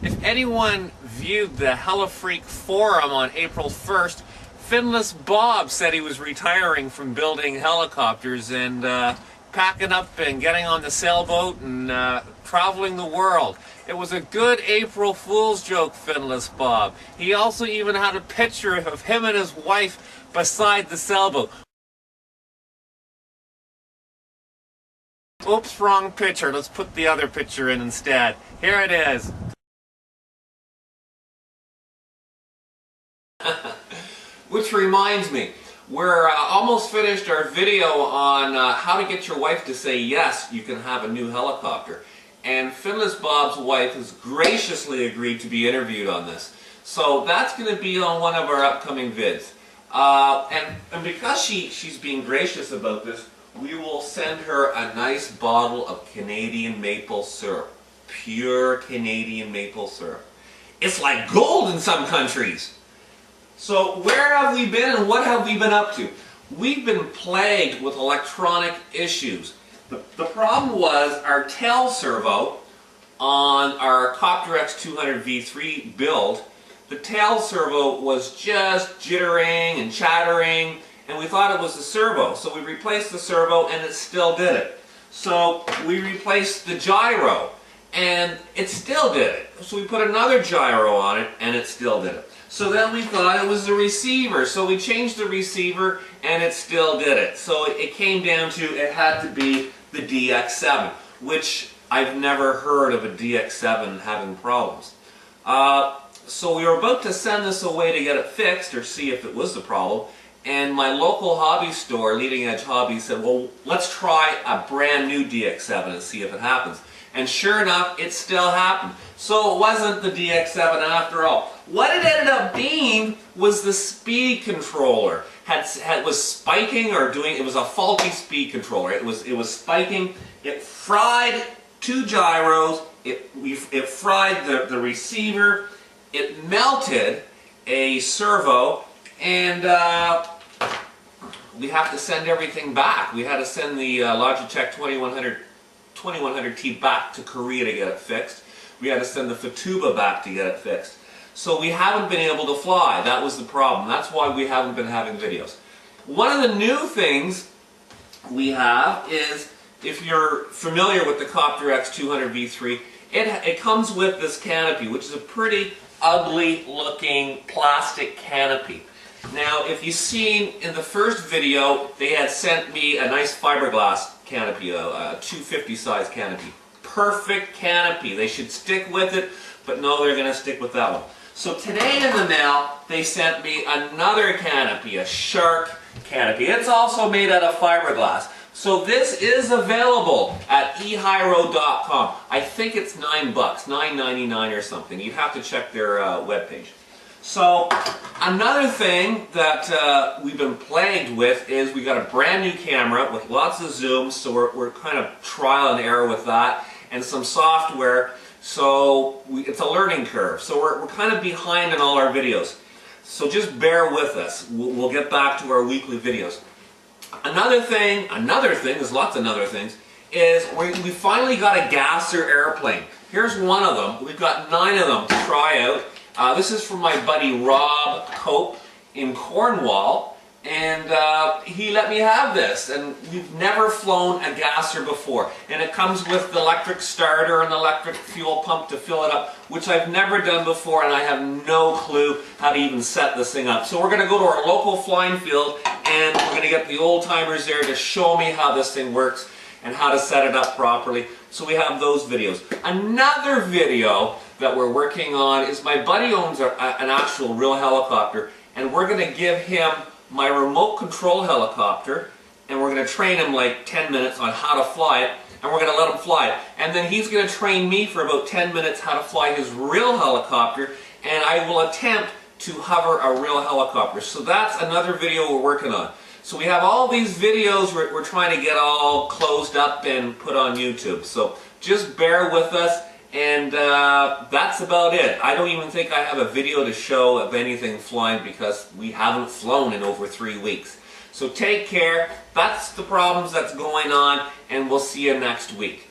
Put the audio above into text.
If anyone viewed the Hella Freak forum on April 1st, Finless Bob said he was retiring from building helicopters and packing up and getting on the sailboat and traveling the world. It was a good April Fool's joke, Finless Bob. He also even had a picture of him and his wife beside the sailboat. Oops, wrong picture. Let's put the other picture in instead. Here it is. Which reminds me, we're almost finished our video on how to get your wife to say yes, you can have a new helicopter. And Finless Bob's wife has graciously agreed to be interviewed on this. So that's going to be on one of our upcoming vids. And because she's being gracious about this, we will send her a nice bottle of Canadian maple syrup. Pure Canadian maple syrup. It's like gold in some countries. So where have we been and what have we been up to? We've been plagued with electronic issues. The problem was our tail servo on our Copter X200 V3 build. The tail servo was just jittering and chattering, and we thought it was the servo. So we replaced the servo and it still did it. So we replaced the gyro and it still did it. So we put another gyro on it and it still did it. So then we thought it was the receiver. So we changed the receiver and it still did it. So it came down to it had to be the DX7, which I've never heard of a DX7 having problems. So we were about to send this away to get it fixed or see if it was the problem. And my local hobby store, Leading Edge Hobby, said, well, let's try a brand new DX7 and see if it happens. And sure enough, it still happened. So it wasn't the DX7 after all. What it ended up being was the speed controller. Was spiking or doing, it was a faulty speed controller. It was spiking, it fried two gyros, it fried the receiver, it melted a servo, and we have to send everything back. We had to send the Logitech 2100T back to Korea to get it fixed. We had to send the Fatuba back to get it fixed. So we haven't been able to fly. That was the problem. That's why we haven't been having videos. One of the new things we have is, if you're familiar with the Copter X200 V3, it comes with this canopy, which is a pretty ugly looking plastic canopy. Now, if you've seen in the first video, they had sent me a nice fiberglass canopy, a 250 size canopy. Perfect canopy. They should stick with it, but no, they're going to stick with that one. So today in the mail, they sent me another canopy, a shark canopy. It's also made out of fiberglass. So this is available at ehyro.com. I think it's $9, $9.99 or something. You'd have to check their webpage. So another thing that we've been plagued with is we got a brand new camera with lots of zooms, so we're kind of trial and error with that, and some software, so it's a learning curve. So we're kind of behind in all our videos. So just bear with us. We'll get back to our weekly videos. Another thing, there's lots of other things, is we finally got a gasser airplane. Here's one of them. We've got 9 of them to try out. This is from my buddy Rob Cope in Cornwall, and he let me have this, and we've never flown a gasser before, and it comes with the electric starter and the electric fuel pump to fill it up, which I've never done before, and I have no clue how to even set this thing up. So we're going to go to our local flying field, and we're going to get the old-timers there to show me how this thing works and how to set it up properly. So we have those videos. Another video that we're working on is my buddy owns an actual real helicopter, and we're going to give him my remote control helicopter, and we're going to train him like 10 minutes on how to fly it, and we're going to let him fly it. And then he's going to train me for about 10 minutes how to fly his real helicopter, and I will attempt to hover a real helicopter. So that's another video we're working on. So we have all these videos we're trying to get all closed up and put on YouTube. So just bear with us, and that's about it. I don't even think I have a video to show of anything flying because we haven't flown in over 3 weeks. So take care. That's the problems that's going on, and we'll see you next week.